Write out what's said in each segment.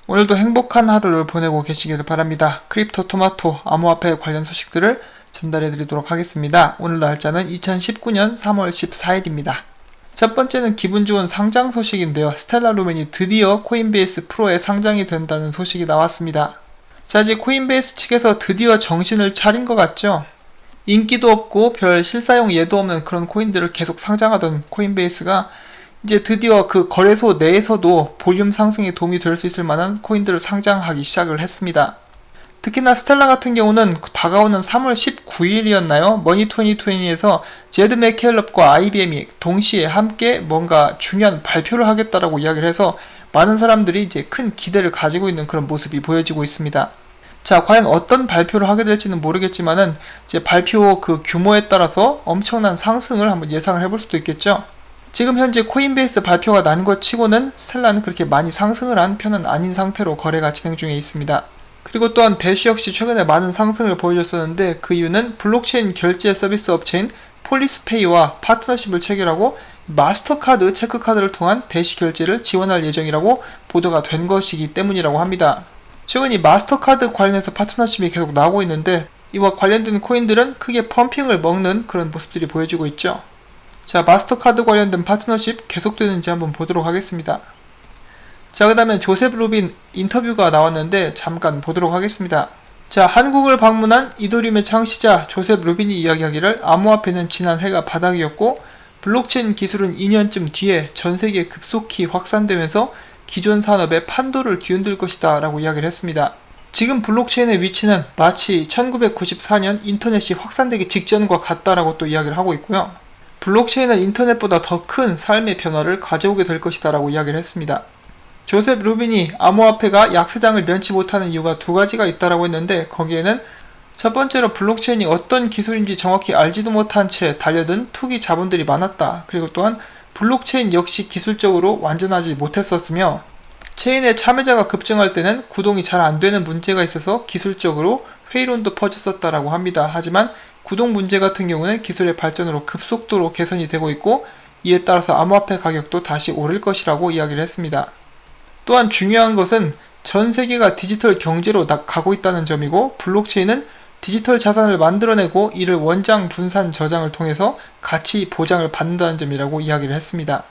오늘도 행복한 하루를 보내고 계시기를 바랍니다. 크립토 토마토 암호화폐 관련 소식들을 전달해 드리도록 하겠습니다. 오늘 날짜는 2019년 3월 14일입니다. 첫 번째는 기분 좋은 상장 소식인데요. 스텔라 루멘이 드디어 코인베이스 프로에 상장이 된다는 소식이 나왔습니다. 자, 이제 코인베이스 측에서 드디어 정신을 차린 것 같죠? 인기도 없고 별 실사용 예도 없는 그런 코인들을 계속 상장하던 코인베이스가 이제 드디어 그 거래소 내에서도 볼륨 상승에 도움이 될 수 있을 만한 코인들을 상장하기 시작을 했습니다. 특히나 스텔라 같은 경우는 다가오는 3월 19일이었나요? 머니2020에서 제드 맥켈럽과 IBM이 동시에 함께 뭔가 중요한 발표를 하겠다라고 이야기를 해서 많은 사람들이 이제 큰 기대를 가지고 있는 그런 모습이 보여지고 있습니다. 자, 과연 어떤 발표를 하게 될지는 모르겠지만은 이제 발표 그 규모에 따라서 엄청난 상승을 한번 예상을 해볼 수도 있겠죠. 지금 현재 코인베이스 발표가 난 것 치고는 스텔라는 그렇게 많이 상승을 한 편은 아닌 상태로 거래가 진행 중에 있습니다. 그리고 또한 대쉬 역시 최근에 많은 상승을 보여줬었는데 그 이유는 블록체인 결제 서비스 업체인 폴리스페이와 파트너십을 체결하고 마스터카드, 체크카드를 통한 대쉬 결제를 지원할 예정이라고 보도가 된 것이기 때문이라고 합니다. 최근 이 마스터카드 관련해서 파트너십이 계속 나오고 있는데 이와 관련된 코인들은 크게 펌핑을 먹는 그런 모습들이 보여지고 있죠. 자, 마스터카드 관련된 파트너십 계속되는지 한번 보도록 하겠습니다. 자, 그 다음에 조셉 루빈 인터뷰가 나왔는데 잠깐 보도록 하겠습니다. 자, 한국을 방문한 이더리움의 창시자 조셉 루빈이 이야기하기를 암호화폐는 지난 해가 바닥이었고 블록체인 기술은 2년쯤 뒤에 전세계에 급속히 확산되면서 기존 산업의 판도를 뒤흔들 것이다 라고 이야기를 했습니다. 지금 블록체인의 위치는 마치 1994년 인터넷이 확산되기 직전과 같다라고 또 이야기를 하고 있고요. 블록체인은 인터넷보다 더 큰 삶의 변화를 가져오게 될 것이다 라고 이야기를 했습니다. 조셉 루빈이 암호화폐가 약세장을 면치 못하는 이유가 두 가지가 있다라고 했는데 거기에는 첫 번째로 블록체인이 어떤 기술인지 정확히 알지도 못한 채 달려든 투기 자본들이 많았다. 그리고 또한 블록체인 역시 기술적으로 완전하지 못했었으며 체인의 참여자가 급증할 때는 구동이 잘 안되는 문제가 있어서 기술적으로 회의론도 퍼졌었다라고 합니다. 하지만 구동 문제 같은 경우는 기술의 발전으로 급속도로 개선이 되고 있고 이에 따라서 암호화폐 가격도 다시 오를 것이라고 이야기를 했습니다. 또한 중요한 것은 전 세계가 디지털 경제로 가고 있다는 점이고 블록체인은 디지털 자산을 만들어내고 이를 원장 분산 저장을 통해서 가치 보장을 받는다는 점이라고 이야기를 했습니다.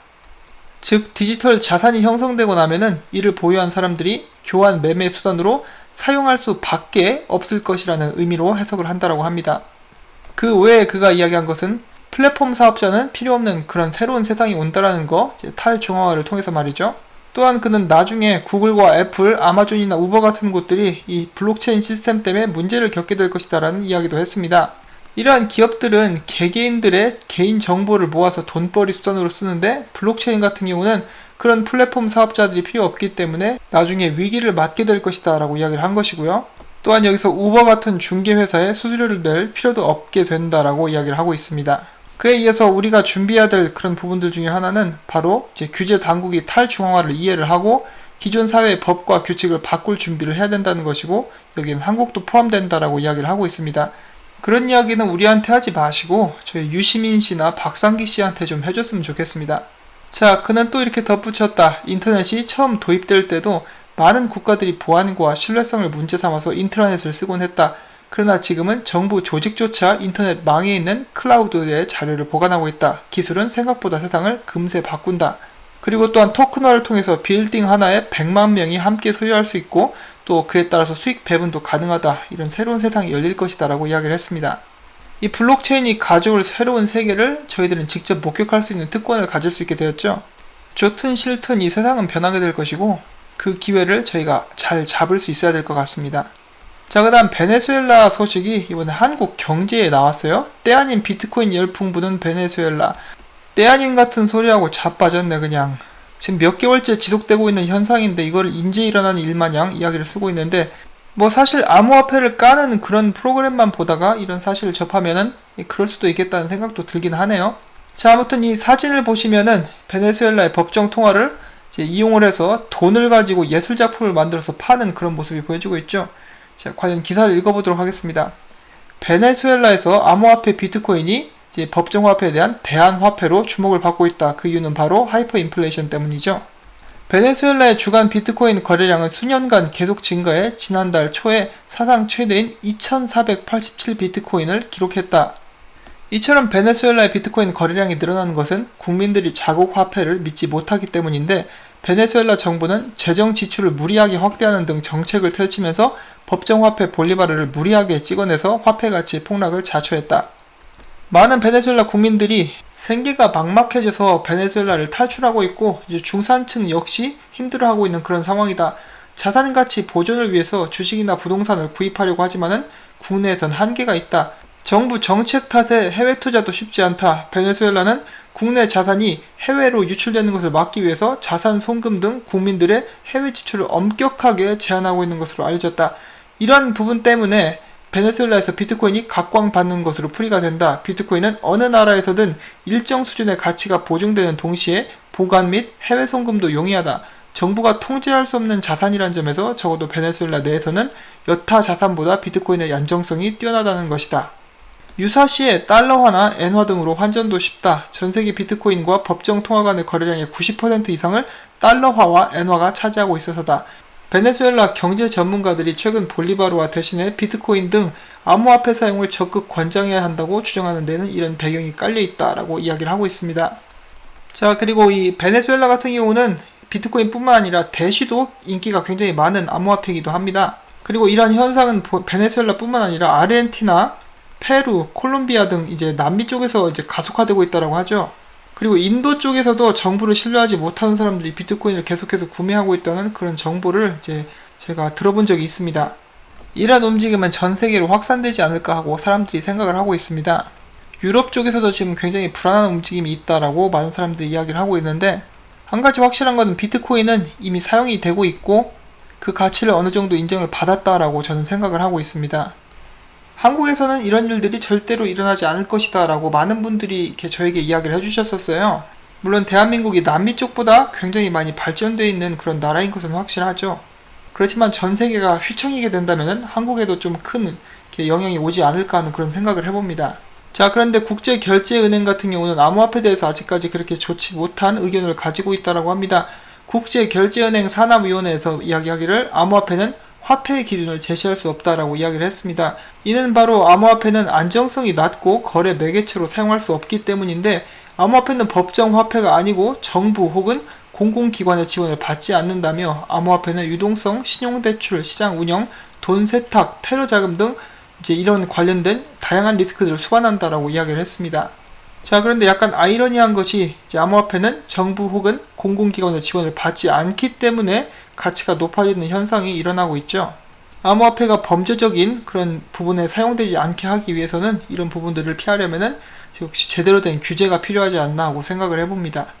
즉 디지털 자산이 형성되고 나면은 이를 보유한 사람들이 교환 매매 수단으로 사용할 수밖에 없을 것이라는 의미로 해석을 한다라고 합니다. 그 외에 그가 이야기한 것은 플랫폼 사업자는 필요 없는 그런 새로운 세상이 온다라는 거, 탈중앙화를 통해서 말이죠. 또한 그는 나중에 구글과 애플, 아마존이나 우버 같은 곳들이 이 블록체인 시스템 때문에 문제를 겪게 될 것이다 라는 이야기도 했습니다. 이러한 기업들은 개개인들의 개인 정보를 모아서 돈벌이 수단으로 쓰는데 블록체인 같은 경우는 그런 플랫폼 사업자들이 필요 없기 때문에 나중에 위기를 맞게 될 것이다 라고 이야기를 한 것이고요. 또한 여기서 우버 같은 중개회사에 수수료를 낼 필요도 없게 된다라고 이야기를 하고 있습니다. 그에 이어서 우리가 준비해야 될 그런 부분들 중에 하나는 바로 이제 규제 당국이 탈중앙화를 이해를 하고 기존 사회의 법과 규칙을 바꿀 준비를 해야 된다는 것이고 여기는 한국도 포함된다라고 이야기를 하고 있습니다. 그런 이야기는 우리한테 하지 마시고 저희 유시민 씨나 박상기 씨한테 좀 해줬으면 좋겠습니다. 자, 그는 또 이렇게 덧붙였다. 인터넷이 처음 도입될 때도 많은 국가들이 보안과 신뢰성을 문제 삼아서 인트라넷을 쓰곤 했다. 그러나 지금은 정부 조직조차 인터넷 망에 있는 클라우드에 자료를 보관하고 있다. 기술은 생각보다 세상을 금세 바꾼다. 그리고 또한 토큰화를 통해서 빌딩 하나에 100만 명이 함께 소유할 수 있고 또 그에 따라서 수익 배분도 가능하다. 이런 새로운 세상이 열릴 것이다 라고 이야기를 했습니다. 이 블록체인이 가져올 새로운 세계를 저희들은 직접 목격할 수 있는 특권을 가질 수 있게 되었죠. 좋든 싫든 이 세상은 변하게 될 것이고 그 기회를 저희가 잘 잡을 수 있어야 될 것 같습니다. 자, 그 다음 베네수엘라 소식이 이번에 한국 경제에 나왔어요. 때 아닌 비트코인 열풍 부는 베네수엘라. 때 아닌 같은 소리하고 자빠졌네 그냥. 지금 몇 개월째 지속되고 있는 현상인데 이거를 인제 일어나는 일마냥 이야기를 쓰고 있는데 뭐 사실 암호화폐를 까는 그런 프로그램만 보다가 이런 사실을 접하면은 그럴 수도 있겠다는 생각도 들긴 하네요. 자, 아무튼 이 사진을 보시면은 베네수엘라의 법정 통화를 이용을 해서 돈을 가지고 예술작품을 만들어서 파는 그런 모습이 보여지고 있죠. 자, 관련 기사를 읽어보도록 하겠습니다. 베네수엘라에서 암호화폐 비트코인이 이제 법정화폐에 대한 대안화폐로 주목을 받고 있다. 그 이유는 바로 하이퍼 인플레이션 때문이죠. 베네수엘라의 주간 비트코인 거래량은 수년간 계속 증가해 지난달 초에 사상 최대인 2487 비트코인을 기록했다. 이처럼 베네수엘라의 비트코인 거래량이 늘어나는 것은 국민들이 자국 화폐를 믿지 못하기 때문인데, 베네수엘라 정부는 재정 지출을 무리하게 확대하는 등 정책을 펼치면서 법정화폐 볼리바르를 무리하게 찍어내서 화폐 가치 폭락을 자초했다. 많은 베네수엘라 국민들이 생계가 막막해져서 베네수엘라를 탈출하고 있고, 이제 중산층 역시 힘들어하고 있는 그런 상황이다. 자산 가치 보존을 위해서 주식이나 부동산을 구입하려고 하지만은 국내에선 한계가 있다. 정부 정책 탓에 해외 투자도 쉽지 않다. 베네수엘라는 국내 자산이 해외로 유출되는 것을 막기 위해서 자산 송금 등 국민들의 해외 지출을 엄격하게 제한하고 있는 것으로 알려졌다. 이런 부분 때문에 베네수엘라에서 비트코인이 각광받는 것으로 풀이가 된다. 비트코인은 어느 나라에서든 일정 수준의 가치가 보증되는 동시에 보관 및 해외 송금도 용이하다. 정부가 통제할 수 없는 자산이란 점에서 적어도 베네수엘라 내에서는 여타 자산보다 비트코인의 안정성이 뛰어나다는 것이다. 유사시에 달러화나 엔화 등으로 환전도 쉽다. 전세계 비트코인과 법정 통화 간의 거래량의 90% 이상을 달러화와 엔화가 차지하고 있어서다. 베네수엘라 경제 전문가들이 최근 볼리바르화 대신에 비트코인 등 암호화폐 사용을 적극 권장해야 한다고 주장하는 데는 이런 배경이 깔려있다라고 이야기를 하고 있습니다. 자, 그리고 이 베네수엘라 같은 경우는 비트코인 뿐만 아니라 대시도 인기가 굉장히 많은 암호화폐이기도 합니다. 그리고 이러한 현상은 베네수엘라 뿐만 아니라 아르헨티나, 페루, 콜롬비아 등 이제 남미 쪽에서 이제 가속화되고 있다라고 하죠. 그리고 인도 쪽에서도 정부를 신뢰하지 못하는 사람들이 비트코인을 계속해서 구매하고 있다는 그런 정보를 이제 제가 들어본 적이 있습니다. 이러한 움직임은 전 세계로 확산되지 않을까 하고 사람들이 생각을 하고 있습니다. 유럽 쪽에서도 지금 굉장히 불안한 움직임이 있다라고 많은 사람들이 이야기를 하고 있는데, 한 가지 확실한 것은 비트코인은 이미 사용이 되고 있고 그 가치를 어느 정도 인정을 받았다라고 저는 생각을 하고 있습니다. 한국에서는 이런 일들이 절대로 일어나지 않을 것이다 라고 많은 분들이 이렇게 저에게 이야기를 해주셨었어요. 물론 대한민국이 남미 쪽보다 굉장히 많이 발전되어 있는 그런 나라인 것은 확실하죠. 그렇지만 전 세계가 휘청이게 된다면 한국에도 좀 큰 영향이 오지 않을까 하는 그런 생각을 해봅니다. 자, 그런데 국제결제은행 같은 경우는 암호화폐에 대해서 아직까지 그렇게 좋지 못한 의견을 가지고 있다고 합니다. 국제결제은행 산업위원회에서 이야기하기를 암호화폐는 화폐의 기준을 제시할 수 없다라고 이야기를 했습니다. 이는 바로 암호화폐는 안정성이 낮고 거래 매개체로 사용할 수 없기 때문인데, 암호화폐는 법정 화폐가 아니고 정부 혹은 공공기관의 지원을 받지 않는다며, 암호화폐는 유동성, 신용대출, 시장 운영, 돈 세탁, 테러 자금 등 이제 이런 관련된 다양한 리스크들을 수반한다라고 이야기를 했습니다. 자, 그런데 약간 아이러니한 것이 이제 암호화폐는 정부 혹은 공공기관의 지원을 받지 않기 때문에 가치가 높아지는 현상이 일어나고 있죠. 암호화폐가 범죄적인 그런 부분에 사용되지 않게 하기 위해서는 이런 부분들을 피하려면은 역시 제대로 된 규제가 필요하지 않나 하고 생각을 해봅니다.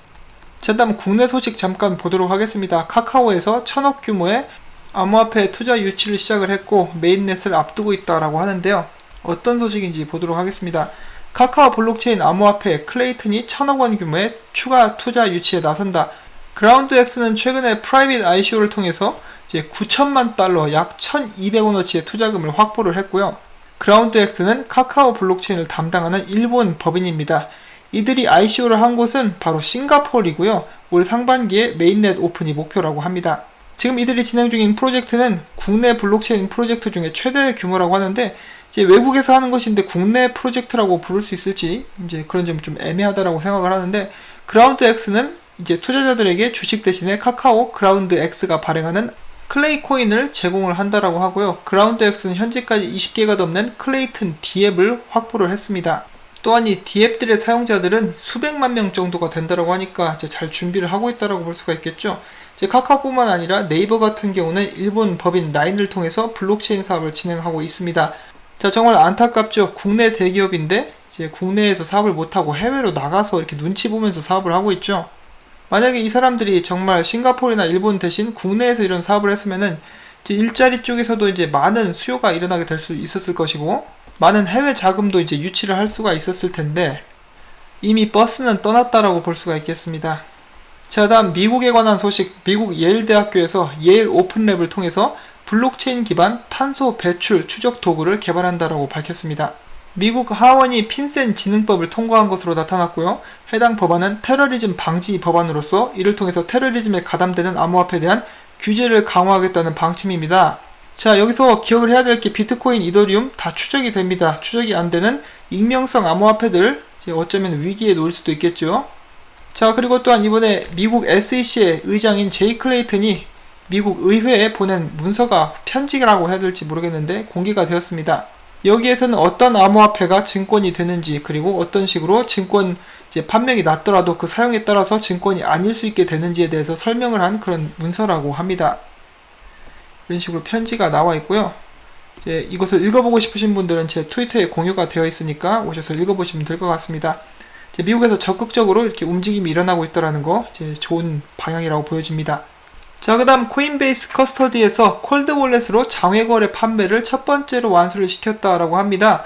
자, 다음 국내 소식 잠깐 보도록 하겠습니다. 카카오에서 1000억 규모의 암호화폐 투자 유치를 시작을 했고 메인넷을 앞두고 있다라고 하는데요. 어떤 소식인지 보도록 하겠습니다. 카카오 블록체인 암호화폐 클레이튼이 1000억 원 규모의 추가 투자 유치에 나선다. 그라운드X는 최근에 프라이빗 ICO를 통해서 이제 9천만 달러 약 1200원어치의 투자금을 확보를 했고요. 그라운드X는 카카오 블록체인을 담당하는 일본 법인입니다. 이들이 ICO를 한 곳은 바로 싱가포르이고요. 올 상반기에 메인넷 오픈이 목표라고 합니다. 지금 이들이 진행 중인 프로젝트는 국내 블록체인 프로젝트 중에 최대 규모라고 하는데, 이제 외국에서 하는 것인데 국내 프로젝트라고 부를 수 있을지 이제 그런 점이 좀 애매하다라고 생각을 하는데, 그라운드X는 이제 투자자들에게 주식 대신에 카카오 그라운드X가 발행하는 클레이 코인을 제공을 한다라고 하고요. 그라운드X는 현재까지 20개가 넘는 클레이튼 D앱을 확보를 했습니다. 또한 이 D앱들의 사용자들은 수백만 명 정도가 된다라고 하니까 이제 잘 준비를 하고 있다라고 볼 수가 있겠죠. 이제 카카오뿐만 아니라 네이버 같은 경우는 일본 법인 라인을 통해서 블록체인 사업을 진행하고 있습니다. 자, 정말 안타깝죠. 국내 대기업인데 이제 국내에서 사업을 못하고 해외로 나가서 이렇게 눈치 보면서 사업을 하고 있죠. 만약에 이 사람들이 정말 싱가포르나 일본 대신 국내에서 이런 사업을 했으면은 이제 일자리 쪽에서도 이제 많은 수요가 일어나게 될 수 있었을 것이고, 많은 해외 자금도 이제 유치를 할 수가 있었을 텐데, 이미 버스는 떠났다라고 볼 수가 있겠습니다. 자, 다음 미국에 관한 소식. 미국 예일 대학교에서 예일 오픈랩을 통해서 블록체인 기반 탄소 배출 추적 도구를 개발한다라고 밝혔습니다. 미국 하원이 핀센 지능법을 통과한 것으로 나타났고요. 해당 법안은 테러리즘 방지 법안으로서 이를 통해서 테러리즘에 가담되는 암호화폐에 대한 규제를 강화하겠다는 방침입니다. 자, 여기서 기억을 해야 될 게 비트코인, 이더리움 다 추적이 됩니다. 추적이 안 되는 익명성 암호화폐들 어쩌면 위기에 놓일 수도 있겠죠. 자, 그리고 또한 이번에 미국 SEC의 의장인 제이 클레이튼이 미국 의회에 보낸 문서가 편지라고 해야 될지 모르겠는데 공개가 되었습니다. 여기에서는 어떤 암호화폐가 증권이 되는지, 그리고 어떤 식으로 증권 판명이 났더라도 그 사용에 따라서 증권이 아닐 수 있게 되는지에 대해서 설명을 한 그런 문서라고 합니다. 이런 식으로 편지가 나와 있고요. 이것을 읽어보고 싶으신 분들은 제 트위터에 공유가 되어 있으니까 오셔서 읽어보시면 될 것 같습니다. 미국에서 적극적으로 이렇게 움직임이 일어나고 있다는 거 좋은 방향이라고 보여집니다. 자, 그 다음 코인베이스 커스터디에서 콜드월렛으로 장외거래 판매를 첫 번째로 완수를 시켰다라고 합니다.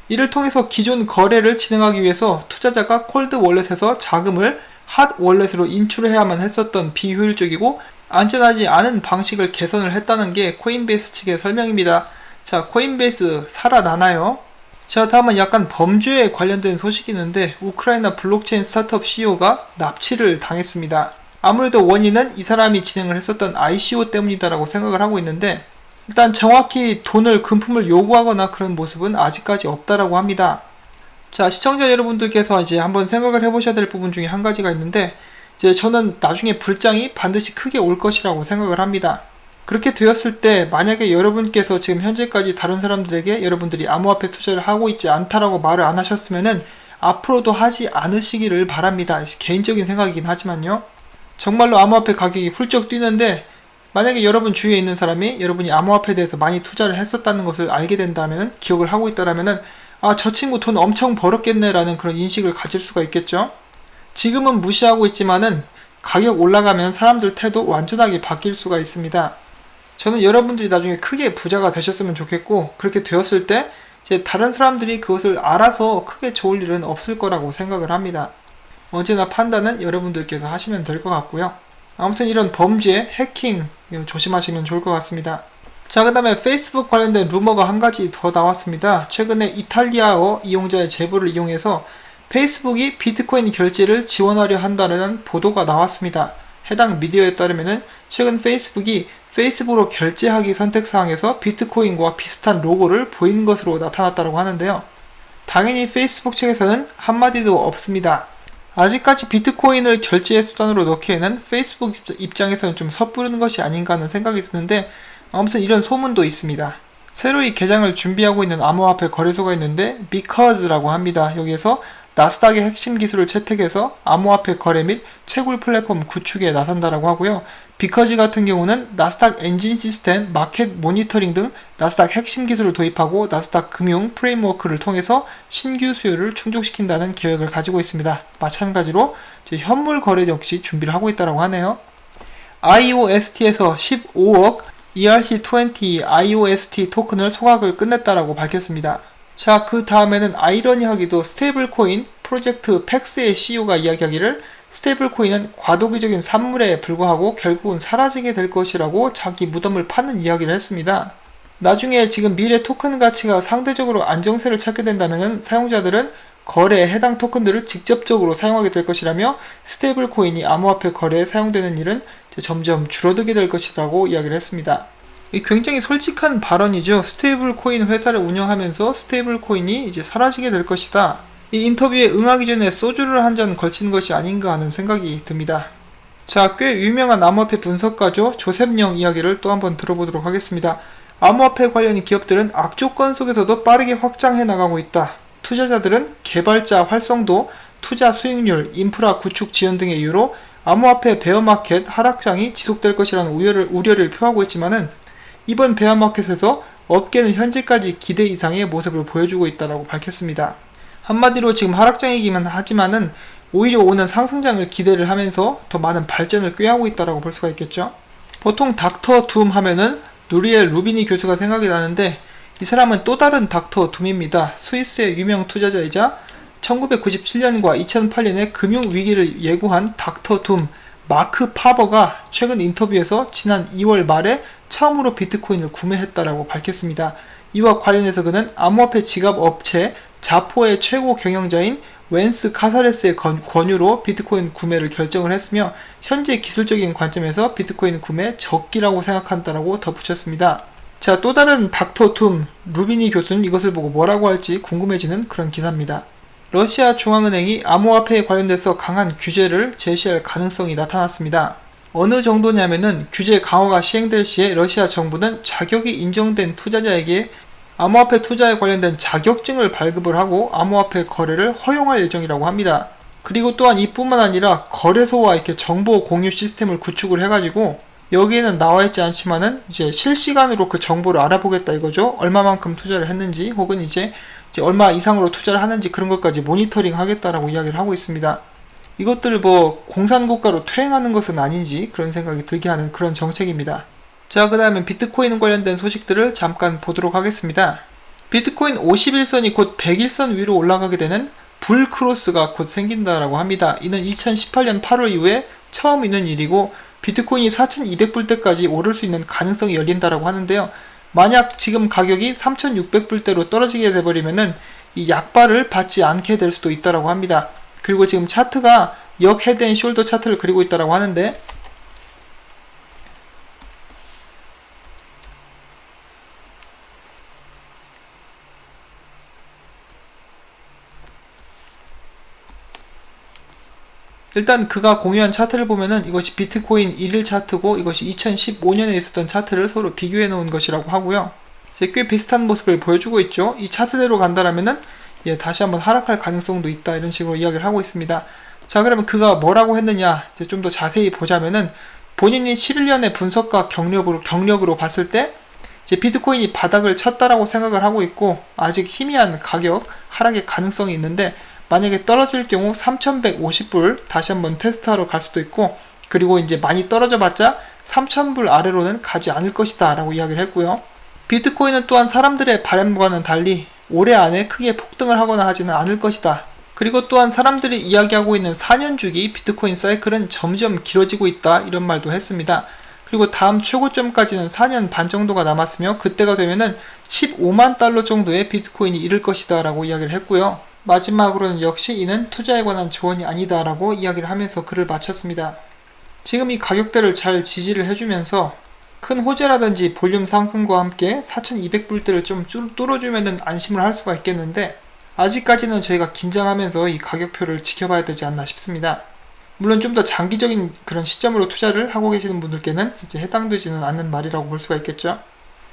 이를 통해서 기존 거래를 진행하기 위해서 투자자가 콜드월렛에서 자금을 핫월렛으로 인출해야만 했었던 비효율적이고 안전하지 않은 방식을 개선을 했다는 게 코인베이스 측의 설명입니다. 자, 코인베이스 살아나나요? 자, 다음은 약간 범죄에 관련된 소식이 있는데 우크라이나 블록체인 스타트업 CEO가 납치를 당했습니다. 아무래도 원인은 이 사람이 진행을 했었던 ICO 때문이다라고 생각을 하고 있는데 일단 정확히 돈을 금품을 요구하거나 그런 모습은 아직까지 없다라고 합니다. 자, 시청자 여러분들께서 한번 생각을 해보셔야 될 부분 중에 한 가지가 있는데 저는 나중에 불장이 반드시 크게 올 것이라고 생각을 합니다. 그렇게 되었을 때 만약에 여러분께서 지금 현재까지 다른 사람들에게 여러분들이 암호화폐 투자를 하고 있지 않다라고 말을 안 하셨으면은 앞으로도 하지 않으시기를 바랍니다. 개인적인 생각이긴 하지만요. 정말로 암호화폐 가격이 훌쩍 뛰는데 만약에 여러분 주위에 있는 사람이 여러분이 암호화폐에 대해서 많이 투자를 했었다는 것을 알게 된다면, 기억을 하고 있다라면은 아, 저 친구 돈 엄청 벌었겠네 라는 그런 인식을 가질 수가 있겠죠. 지금은 무시하고 있지만은 가격 올라가면 사람들 태도 완전하게 바뀔 수가 있습니다. 저는 여러분들이 나중에 크게 부자가 되셨으면 좋겠고, 그렇게 되었을 때 다른 사람들이 그것을 알아서 크게 좋을 일은 없을 거라고 생각을 합니다. 언제나 판단은 여러분들께서 하시면 될 것 같고요. 아무튼 이런 범죄, 해킹 조심하시면 좋을 것 같습니다. 자, 그 다음에 페이스북 관련된 루머가 한 가지 더 나왔습니다. 최근에 이탈리아어 이용자의 제보를 이용해서 페이스북이 비트코인 결제를 지원하려 한다는 보도가 나왔습니다. 해당 미디어에 따르면 최근 페이스북이 페이스북으로 결제하기 선택사항에서 비트코인과 비슷한 로고를 보인 것으로 나타났다고 하는데요. 당연히 페이스북 측에서는 한마디도 없습니다. 아직까지 비트코인을 결제의 수단으로 넣기에는 페이스북 입장에서는 좀 섣부른 것이 아닌가 하는 생각이 드는데 아무튼 이런 소문도 있습니다. 새로이 개장을 준비하고 있는 암호화폐 거래소가 있는데 BECOSE라고 합니다. 여기에서 나스닥의 핵심 기술을 채택해서 암호화폐 거래 및 채굴 플랫폼 구축에 나선다라고 하고요. 비커즈 같은 경우는 나스닥 엔진 시스템, 마켓 모니터링 등 나스닥 핵심 기술을 도입하고 나스닥 금융 프레임워크를 통해서 신규 수요를 충족시킨다는 계획을 가지고 있습니다. 마찬가지로 현물 거래 역시 준비를 하고 있다고 하네요. IOST에서 15억 ERC20 IOST 토큰을 소각을 끝냈다라고 밝혔습니다. 자, 그 다음에는 아이러니하게도 스테이블 코인 프로젝트 팩스의 CEO가 이야기하기를 스테이블 코인은 과도기적인 산물에 불과하고 결국은 사라지게 될 것이라고 자기 무덤을 파는 이야기를 했습니다. 나중에 지금 미래 토큰 가치가 상대적으로 안정세를 찾게 된다면 사용자들은 거래에 해당 토큰들을 직접적으로 사용하게 될 것이라며 스테이블 코인이 암호화폐 거래에 사용되는 일은 점점 줄어들게 될 것이라고 이야기를 했습니다. 굉장히 솔직한 발언이죠. 스테이블 코인 회사를 운영하면서 스테이블 코인이 이제 사라지게 될 것이다. 이 인터뷰에 응하기 전에 소주를 한 잔 걸친 것이 아닌가 하는 생각이 듭니다. 자, 꽤 유명한 암호화폐 분석가죠. 조셉 영 이야기를 또 한번 들어보도록 하겠습니다. 암호화폐 관련 기업들은 악조건 속에서도 빠르게 확장해 나가고 있다. 투자자들은 개발자 활성도, 투자 수익률, 인프라 구축 지연 등의 이유로 암호화폐 베어마켓 하락장이 지속될 것이라는 우려를 표하고 있지만은 이번 베어마켓에서 업계는 현재까지 기대 이상의 모습을 보여주고 있다고 밝혔습니다. 한마디로 지금 하락장이기만 하지만은 오히려 오는 상승장을 기대를 하면서 더 많은 발전을 꾀하고 있다고 볼 수가 있겠죠. 보통 닥터 둠 하면은 누리엘 루비니 교수가 생각이 나는데 이 사람은 또 다른 닥터 둠입니다. 스위스의 유명 투자자이자 1997년과 2008년에 금융위기를 예고한 닥터 둠 마크 파버가 최근 인터뷰에서 지난 2월 말에 처음으로 비트코인을 구매했다라고 밝혔습니다. 이와 관련해서 그는 암호화폐 지갑 업체 자포의 최고 경영자인 웬스 카사레스의 권유로 비트코인 구매를 결정을 했으며 현재 기술적인 관점에서 비트코인 구매 적기라고 생각한다라고 덧붙였습니다. 자, 또 다른 닥터 툼 루비니 교수는 이것을 보고 뭐라고 할지 궁금해지는 그런 기사입니다. 러시아 중앙은행이 암호화폐에 관련돼서 강한 규제를 제시할 가능성이 나타났습니다. 어느 정도냐면은 규제 강화가 시행될 시에 러시아 정부는 자격이 인정된 투자자에게 암호화폐 투자에 관련된 자격증을 발급을 하고 암호화폐 거래를 허용할 예정이라고 합니다. 그리고 또한 이뿐만 아니라 거래소와 이렇게 정보 공유 시스템을 구축을 해가지고 여기에는 나와있지 않지만은 이제 실시간으로 그 정보를 알아보겠다 이거죠. 얼마만큼 투자를 했는지 혹은 이제 얼마 이상으로 투자를 하는지 그런 것까지 모니터링 하겠다라고 이야기를 하고 있습니다. 이것들을 뭐 공산국가로 퇴행하는 것은 아닌지 그런 생각이 들게 하는 그런 정책입니다. 자, 그 다음에 비트코인 관련된 소식들을 잠깐 보도록 하겠습니다. 비트코인 51선이 곧 100일선 위로 올라가게 되는 불크로스가 곧 생긴다라고 합니다. 이는 2018년 8월 이후에 처음 있는 일이고 비트코인이 4,200불대까지 오를 수 있는 가능성이 열린다라고 하는데요. 만약 지금 가격이 3,600불대로 떨어지게 돼버리면은 이 약발을 받지 않게 될 수도 있다라고 합니다. 그리고 지금 차트가 역 헤드 앤 숄더 차트를 그리고 있다라고 하는데 일단 그가 공유한 차트를 보면은 이것이 비트코인 1일 차트고 이것이 2015년에 있었던 차트를 서로 비교해 놓은 것이라고 하고요. 이제 꽤 비슷한 모습을 보여주고 있죠. 이 차트대로 간다라면은 다시 한번 하락할 가능성도 있다 이런 식으로 이야기를 하고 있습니다. 자, 그러면 그가 뭐라고 했느냐 이제 좀 더 자세히 보자면은 본인이 11년의 분석과 경력으로 봤을 때 이제 비트코인이 바닥을 쳤다라고 생각을 하고 있고 아직 희미한 가격 하락의 가능성이 있는데 만약에 떨어질 경우 3,150불 다시 한번 테스트하러 갈 수도 있고 그리고 이제 많이 떨어져 봤자 3,000불 아래로는 가지 않을 것이다 라고 이야기를 했고요. 비트코인은 또한 사람들의 바람과는 달리 올해 안에 크게 폭등을 하거나 하지는 않을 것이다. 그리고 또한 사람들이 이야기하고 있는 4년 주기 비트코인 사이클은 점점 길어지고 있다 이런 말도 했습니다. 그리고 다음 최고점까지는 4년 반 정도가 남았으며 그때가 되면은 15만 달러 정도의 비트코인이 이를 것이다 라고 이야기를 했고요. 마지막으로는 역시 이는 투자에 관한 조언이 아니다 라고 이야기를 하면서 글을 마쳤습니다. 지금 이 가격대를 잘 지지를 해주면서 큰 호재라든지 볼륨 상승과 함께 4,200불대를 좀 뚫어주면 안심을 할 수가 있겠는데 아직까지는 저희가 긴장하면서 이 가격표를 지켜봐야 되지 않나 싶습니다. 물론 좀 더 장기적인 그런 시점으로 투자를 하고 계시는 분들께는 이제 해당되지는 않는 말이라고 볼 수가 있겠죠.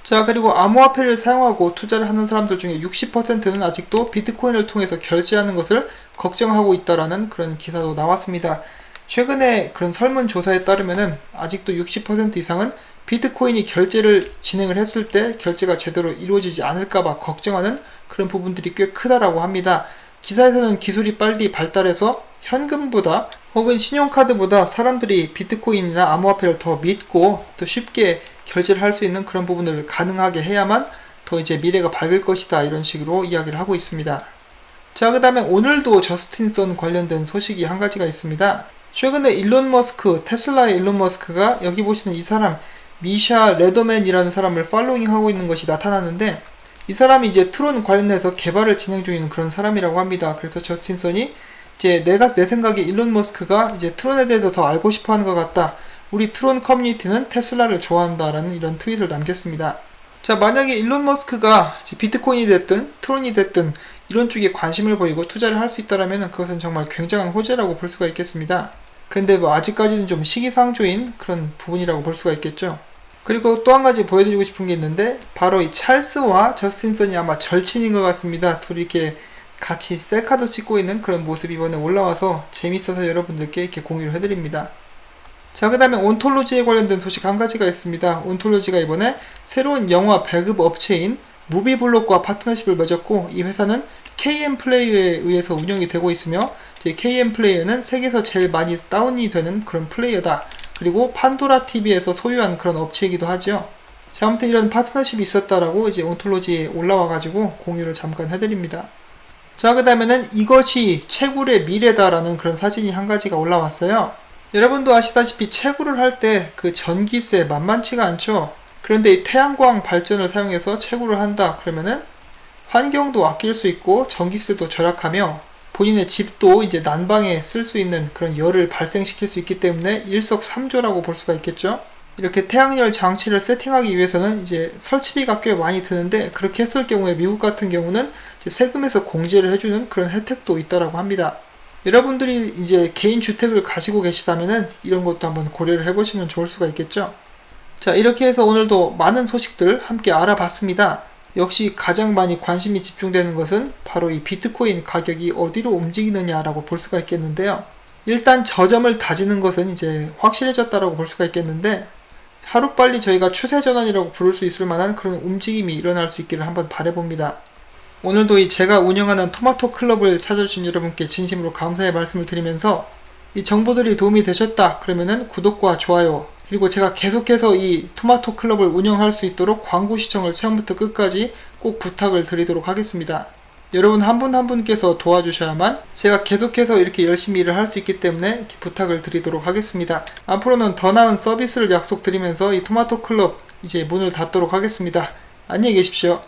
자, 그리고 암호화폐를 사용하고 투자를 하는 사람들 중에 60%는 아직도 비트코인을 통해서 결제하는 것을 걱정하고 있다라는 그런 기사도 나왔습니다. 최근에 그런 설문조사에 따르면은 아직도 60% 이상은 비트코인이 결제를 진행을 했을 때 결제가 제대로 이루어지지 않을까봐 걱정하는 그런 부분들이 꽤 크다라고 합니다. 기사에서는 기술이 빨리 발달해서 현금보다 혹은 신용카드보다 사람들이 비트코인이나 암호화폐를 더 믿고 더 쉽게 결제를 할 수 있는 그런 부분을 가능하게 해야만 더 이제 미래가 밝을 것이다 이런 식으로 이야기를 하고 있습니다. 자, 그 다음에 오늘도 저스틴선 관련된 소식이 한 가지가 있습니다. 최근에 일론 머스크, 테슬라의 일론 머스크가 여기 보시는 이 사람 미샤 레더맨이라는 사람을 팔로잉하고 있는 것이 나타났는데 이 사람이 이제 트론 관련해서 개발을 진행 중인 그런 사람이라고 합니다. 그래서 저스틴선이 이제 내 생각에 일론 머스크가 이제 트론에 대해서 더 알고 싶어 하는 것 같다. 우리 트론 커뮤니티는 테슬라를 좋아한다라는 이런 트윗을 남겼습니다. 자, 만약에 일론 머스크가 비트코인이 됐든 트론이 됐든 이런 쪽에 관심을 보이고 투자를 할 수 있다면 그것은 정말 굉장한 호재라고 볼 수가 있겠습니다. 그런데 뭐 아직까지는 좀 시기상조인 그런 부분이라고 볼 수가 있겠죠. 그리고 또 한 가지 보여드리고 싶은 게 있는데 바로 이 찰스와 저스틴선이 아마 절친인 것 같습니다. 둘이 이렇게 같이 셀카도 찍고 있는 그런 모습이 이번에 올라와서 재밌어서 여러분들께 이렇게 공유를 해드립니다. 자, 그 다음에 온톨로지에 관련된 소식 한 가지가 있습니다. 온톨로지가 이번에 새로운 영화 배급 업체인 무비블록과 파트너십을 맺었고 이 회사는 KM플레이어에 의해서 운영이 되고 있으며 KM플레이어는 세계에서 제일 많이 다운이 되는 그런 플레이어다. 그리고 판도라TV에서 소유한 그런 업체이기도 하죠. 자, 아무튼 이런 파트너십이 있었다라고 이제 온톨로지에 올라와가지고 공유를 잠깐 해드립니다. 자, 그 다음에는 이것이 채굴의 미래다라는 그런 사진이 한 가지가 올라왔어요. 여러분도 아시다시피 채굴을 할 때 그 전기세 만만치가 않죠. 그런데 이 태양광 발전을 사용해서 채굴을 한다 그러면은 환경도 아낄 수 있고 전기세도 절약하며 본인의 집도 이제 난방에 쓸 수 있는 그런 열을 발생시킬 수 있기 때문에 일석삼조라고 볼 수가 있겠죠. 이렇게 태양열 장치를 세팅하기 위해서는 이제 설치비가 꽤 많이 드는데, 그렇게 했을 경우에 미국 같은 경우는 이제 세금에서 공제를 해주는 그런 혜택도 있다라고 합니다. 여러분들이 이제 개인 주택을 가지고 계시다면은 이런 것도 한번 고려를 해보시면 좋을 수가 있겠죠. 자, 이렇게 해서 오늘도 많은 소식들 함께 알아봤습니다. 역시 가장 많이 관심이 집중되는 것은 바로 이 비트코인 가격이 어디로 움직이느냐라고 볼 수가 있겠는데요. 일단 저점을 다지는 것은 이제 확실해졌다라고 볼 수가 있겠는데, 하루빨리 저희가 추세 전환이라고 부를 수 있을 만한 그런 움직임이 일어날 수 있기를 한번 바라봅니다. 오늘도 이 제가 운영하는 토마토 클럽을 찾아주신 여러분께 진심으로 감사의 말씀을 드리면서, 이 정보들이 도움이 되셨다 그러면은 구독과 좋아요, 그리고 제가 계속해서 이 토마토 클럽을 운영할 수 있도록 광고 시청을 처음부터 끝까지 꼭 부탁을 드리도록 하겠습니다. 여러분 한 분 한 분께서 도와주셔야만 제가 계속해서 이렇게 열심히 일을 할 수 있기 때문에 이렇게 부탁을 드리도록 하겠습니다. 앞으로는 더 나은 서비스를 약속드리면서 이 토마토 클럽 이제 문을 닫도록 하겠습니다. 안녕히 계십시오.